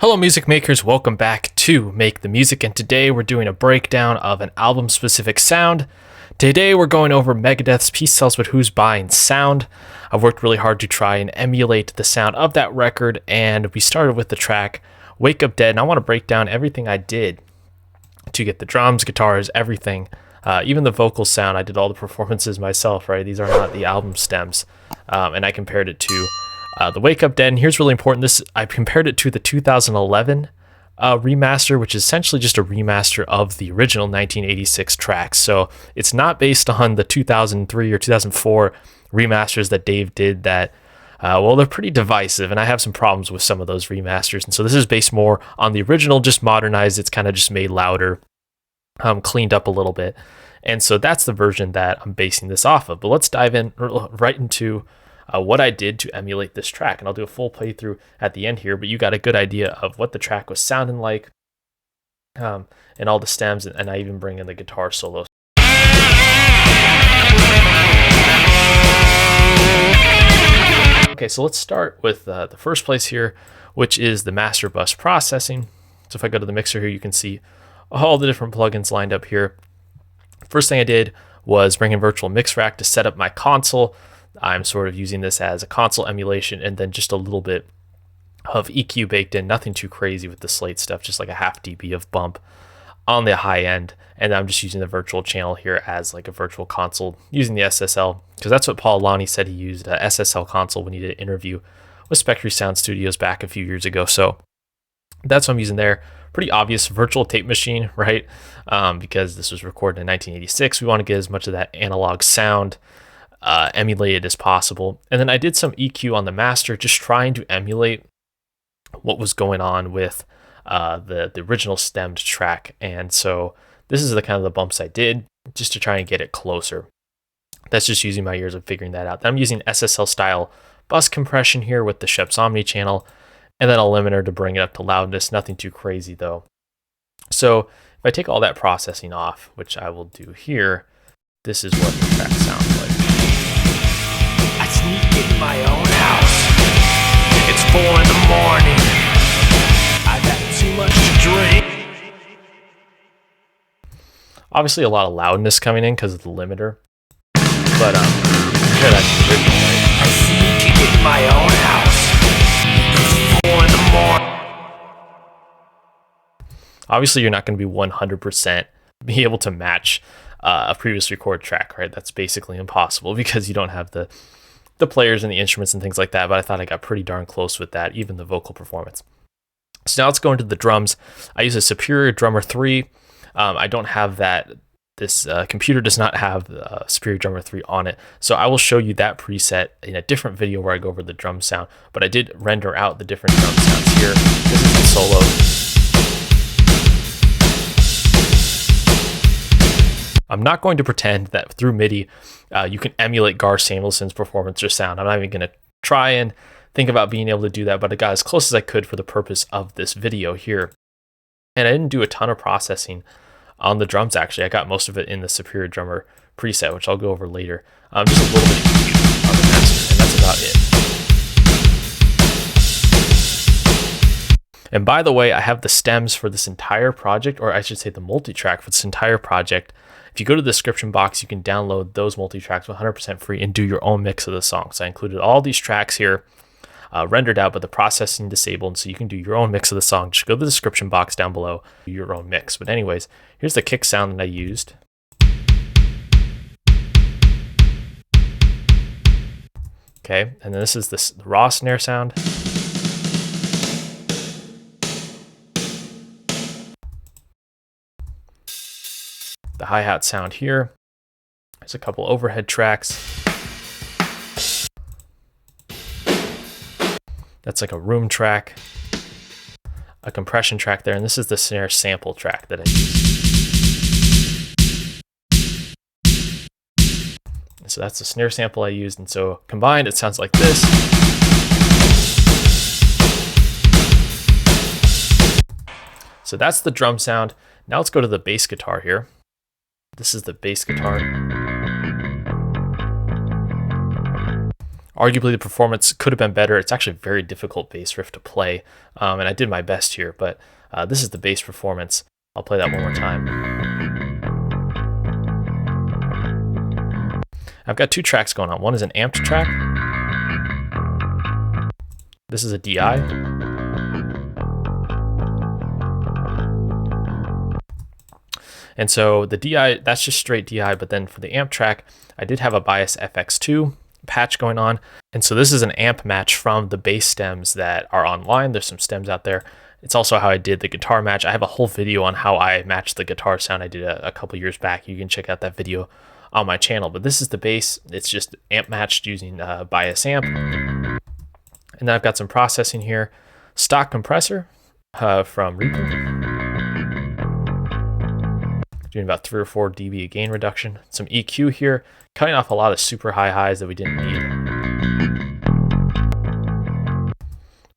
Hello music makers, welcome back to Make the Music, and today we're doing a breakdown of an album specific sound. Today we're going over Megadeth's Peace Sells But Who's Buying sound. I've worked really hard to try and emulate the sound of that record, and we started with the track Wake Up Dead, and I want to break down everything I did to get the drums, guitars, everything. Even the vocal sound, I did all the performances myself, right? These are not the album stems, and I compared it to the Wake Up Dead. And here's really important, I compared it to the 2011 remaster, which is essentially just a remaster of the original 1986 tracks. So it's not based on the 2003 or 2004 remasters that Dave did that, well, they're pretty divisive, and I have some problems with some of those remasters. And so this is based more on the original, just modernized. It's kind of just made louder, cleaned up a little bit. And so that's the version that I'm basing this off of. But let's dive in right into what I did to emulate this track, and I'll do a full playthrough at the end here, but you got a good idea of what the track was sounding like, and all the stems, and I even bring in the guitar solos. Okay, so let's start with the first place here, which is the master bus processing. So if I go to the mixer here, you can see all the different plugins lined up here. First thing I did was bring in Virtual Mix Rack to set up my console. I'm sort of using this as a console emulation, and then just a little bit of EQ baked in, nothing too crazy with the Slate stuff, just like a half dB of bump on the high end. And I'm just using the virtual channel here as like a virtual console using the SSL, because that's what Paul Lonnie said he used, a SSL console, when he did an interview with Spectre Sound Studios back a few years ago. So that's what I'm using there. Pretty obvious virtual tape machine, right? Because this was recorded in 1986. We want to get as much of that analog sound emulated as possible. And then I did some EQ on the master, just trying to emulate what was going on with the original stemmed track. And so this is the kind of the bumps I did just to try and get it closer. That's just using my ears of figuring that out. I'm using SSL style bus compression here with the Sheps Omni channel, and then a limiter to bring it up to loudness. Nothing too crazy though. So if I take all that processing off, which I will do here, this is what the track sounds like. I sneak in my own house. It's 4 in the morning. I've had too much to drink. Obviously a lot of loudness coming in because of the limiter. But compare that to the original, right? I sneak in my own house. It's 4 in the morning. Obviously you're not going to be 100% be able to match a previous record track, right? That's basically impossible because you don't have the players and the instruments and things like that, but I thought I got pretty darn close with that, even the vocal performance. So now let's go into the drums. I use a Superior Drummer 3. I don't have that. This computer does not have Superior Drummer 3 on it, so I will show you that preset in a different video where I go over the drum sound, but I did render out the different drum sounds here. This is the solo. I'm not going to pretend that through MIDI you can emulate Gar Samuelson's performance or sound. I'm not even going to try and think about being able to do that, but I got as close as I could for the purpose of this video here. And I didn't do a ton of processing on the drums, actually. I got most of it in the Superior Drummer preset, which I'll go over later. Just a little bit of EQ on the master, and that's about it. And by the way, I have the stems for this entire project, or I should say the multi-track for this entire project. If you go to the description box, you can download those multi-tracks 100% free and do your own mix of the songs. I included all these tracks here rendered out, but the processing disabled, so you can do your own mix of the song. Just go to the description box down below, do your own mix. But anyways, here's the kick sound that I used. Okay, and then this is the raw snare sound. The hi-hat sound here. There's a couple overhead tracks. That's like a room track, a compression track there, and this is the snare sample track that I used. So that's the snare sample I used, and so combined it sounds like this. So that's the drum sound. Now let's go to the bass guitar here. This is the bass guitar. Arguably, the performance could have been better. It's actually a very difficult bass riff to play, and I did my best here, but this is the bass performance. I'll play that one more time. I've got two tracks going on. One is an amped track. This is a DI. And so the DI, that's just straight DI, but then for the amp track, I did have a bias FX2 patch going on. And so this is an amp match from the bass stems that are online. There's some stems out there. It's also how I did the guitar match. I have a whole video on how I matched the guitar sound I did a couple years back. You can check out that video on my channel. But this is the bass. It's just amp matched using bias amp. And then I've got some processing here. Stock compressor from Reaper. Doing about 3 or 4 dB of gain reduction. Some EQ here, cutting off a lot of super high highs that we didn't need.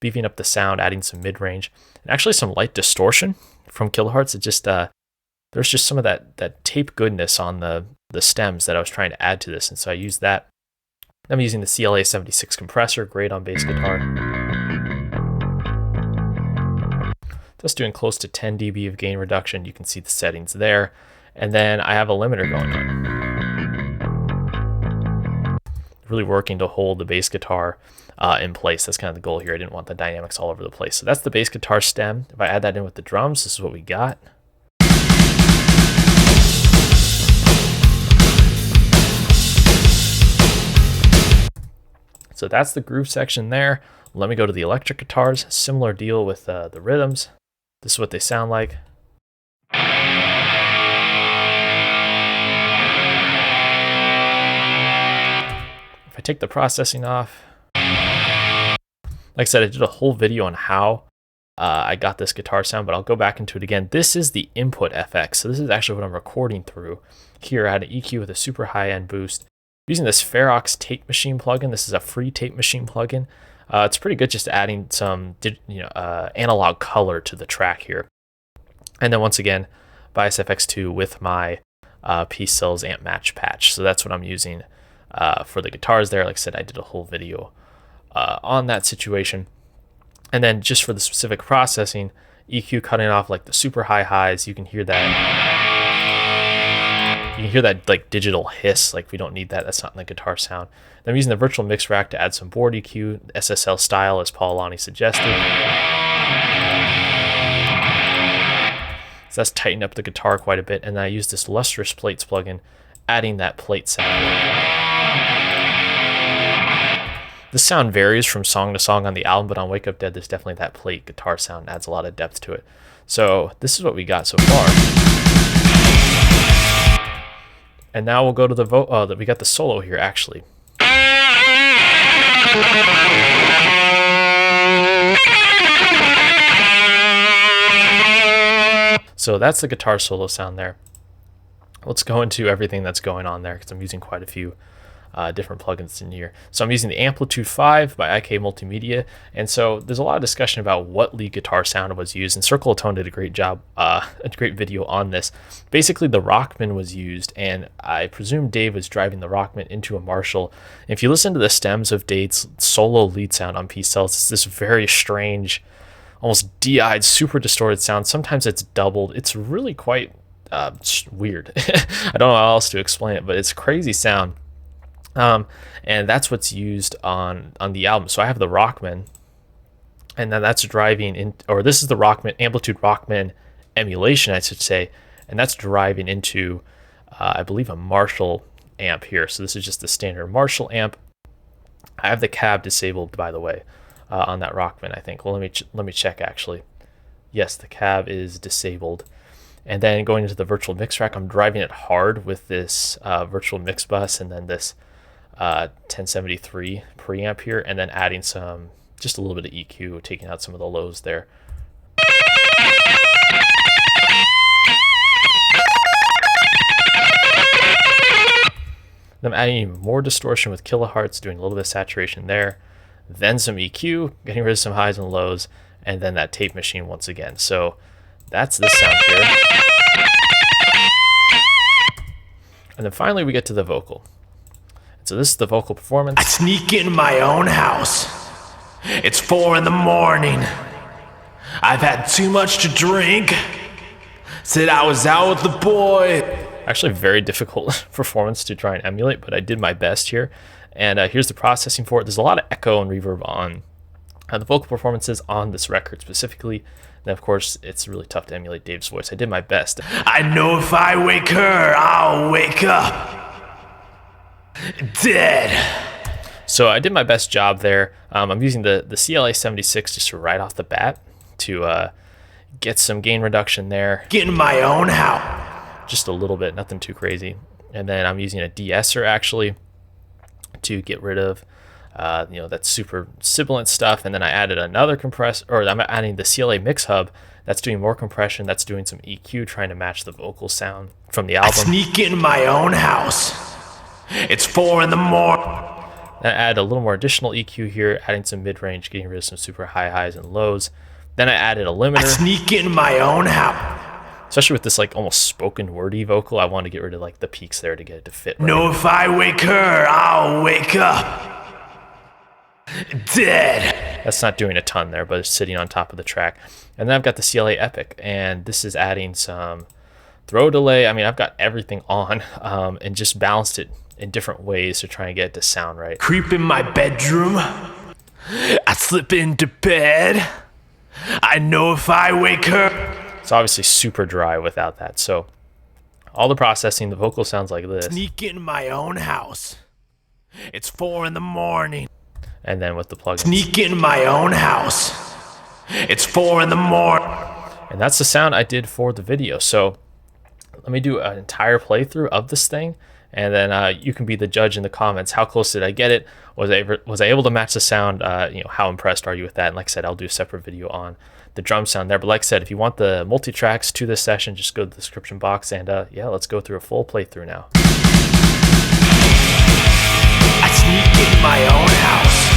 Beefing up the sound, adding some mid-range, and actually some light distortion from kilohertz. It just there's just some of that tape goodness on the stems that I was trying to add to this, and so I used that. I'm using the CLA 76 compressor, great on bass guitar. Just doing close to 10 dB of gain reduction. You can see the settings there. And then I have a limiter going on. Really working to hold the bass guitar in place. That's kind of the goal here. I didn't want the dynamics all over the place. So that's the bass guitar stem. If I add that in with the drums, this is what we got. So that's the groove section there. Let me go to the electric guitars. Similar deal with the rhythms. This is what they sound like. If I take the processing off, like I said, I did a whole video on how I got this guitar sound, but I'll go back into it again. This is the input FX. So this is actually what I'm recording through. Here I had an EQ with a super high-end boost. Using this Ferox tape machine plugin. This is a free tape machine plugin. It's pretty good just adding some analog color to the track here. And then once again, bias FX2 with my P-Cells amp match patch. So that's what I'm using for the guitars there. Like I said, I did a whole video on that situation. And then just for the specific processing, EQ cutting off like the super high highs. You can hear that. You can hear that like digital hiss, like we don't need that. That's not in the guitar sound. Then I'm using the virtual mix rack to add some board EQ, SSL style as Paul Alani suggested. So that's tightened up the guitar quite a bit. And then I use this Lustrous Plates plugin, adding that plate sound. This sound varies from song to song on the album, but on Wake Up Dead, there's definitely that plate guitar sound, adds a lot of depth to it. So this is what we got so far. And now we'll go to the we got the solo here actually. So that's the guitar solo sound there. Let's go into everything that's going on there because I'm using quite a few different plugins in here. So I'm using the Amplitude 5 by IK Multimedia, and so there's a lot of discussion about what lead guitar sound was used, and Circle of Tone did a great job, a great video on this. Basically, the Rockman was used, and I presume Dave was driving the Rockman into a Marshall. If you listen to the stems of Dave's solo lead sound on P-Cells, it's this very strange, almost DI'd, super distorted sound. Sometimes it's doubled. It's really quite weird. I don't know how else to explain it, but it's a crazy sound. And that's what's used on the album. So I have the Rockman, and then that's driving in, or this is the Rockman, Amplitude Rockman emulation, I should say, and that's driving into, I believe, a Marshall amp here. So this is just the standard Marshall amp. I have the cab disabled, by the way, on that Rockman, I think. Well, let me check actually. Yes, the cab is disabled. And then going into the virtual mix rack, I'm driving it hard with this virtual mix bus, and then this 1073 preamp here, and then adding just a little bit of EQ, taking out some of the lows there. Then I'm adding even more distortion with kilohertz, doing a little bit of saturation there, then some EQ, getting rid of some highs and lows, and then that tape machine once again. So that's this sound here. And then finally we get to the vocal. So this is the vocal I performance. sneak in my own house. It's 4 in the morning. I've had too much to drink. Said I was out with the boy. Actually, very difficult performance to try and emulate, but I did my best here. And here's the processing for it. There's a lot of echo and reverb on the vocal performances on this record specifically. And of course, it's really tough to emulate Dave's voice. I did my best. I know if I wake her, I'll wake up dead. So I did my best job there. I'm using the CLA 76 just right off the bat to get some gain reduction there. Get in my own house. Just a little bit, nothing too crazy. And then I'm using a de-esser actually to get rid of that super sibilant stuff. And then I added another compressor, or I'm adding the CLA mix hub that's doing more compression, that's doing some EQ, trying to match the vocal sound from the I album. sneak in my own house. It's 4 in the morning. Then I added a little more additional EQ here, adding some mid-range, getting rid of some super high highs and lows. Then I added a limiter. I sneak in my own house. Especially with this like almost spoken wordy vocal, I want to get rid of like the peaks there to get it to fit right. No, if I wake her, I'll wake up dead. That's not doing a ton there, but it's sitting on top of the track. And then I've got the CLA Epic, and this is adding some throw delay. I mean, I've got everything on and just balanced it in different ways to try and get it to sound right. Creep in my bedroom. I slip into bed. I know if I wake her. It's obviously super dry without that. So all the processing, the vocal sounds like this. Sneak in my own house. It's 4 in the morning. And then with the plugins. Sneak in my own house. It's 4 in the morning. And that's the sound I did for the video. So let me do an entire playthrough of this thing. And then you can be the judge in the comments. How close did I get it? Was I able to match the sound? How impressed are you with that? And like I said, I'll do a separate video on the drum sound there. But like I said, if you want the multi-tracks to this session, just go to the description box. And let's go through a full playthrough now. I sneak in my own house.